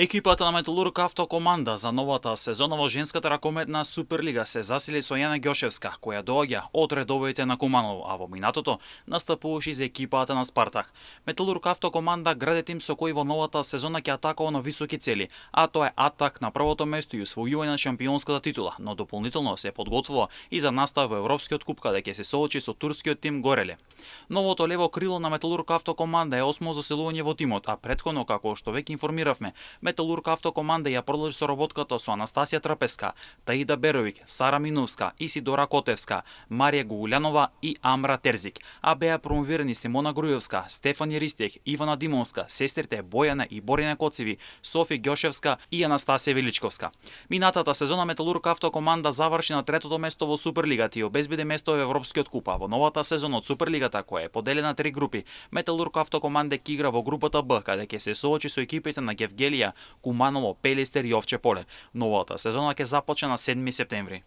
Екипата на Металург Автокоманда за новата сезона во женската ракометна Суперлига се засили со Јана Ѓошевска, која доаѓа од редовите на Куманово, а во минатото настапуваше за екипата на Спартак. Металург Автокоманда гради тим со кој во новата сезона ќе атакува на високи цели, а тоа е атак на првото место и усвојување на шампионската титула, но дополнително се подготвува и за настав во Европскиот куп каде ќе се соочи со турскиот тим Гореле. Новото лево крило на Металург Автокоманда е осмо заселување во тимот, а претходно, како што веќе информиравме, Металург Автокоманда ја продолжи соработката со Анастасија Трапеска, Таида Беровик, Сара Миновска, Исидора Котевска, Марија Гугулјанова и Амра Терзик, а беа промовирани Симона Грујевска, Стефани Ристек, Ивана Димовска, сестрите Бојана и Борина Коцеви, Софи Ѓошевска и Анастасија Величковска. Минатата сезона Металург Автокоманда заврши на третото место во Суперлигата и обезбеди место во Европскиот куп. Во новата сезона од Суперлигата, која е поделена на 3 групи, Металург Автокоманда ќе игра во групата Б, каде ќе се соочи со екипите на Гевгелија, Куманово, Пелистер и Овче поле. Новата сезона ќе започне на 7 септември.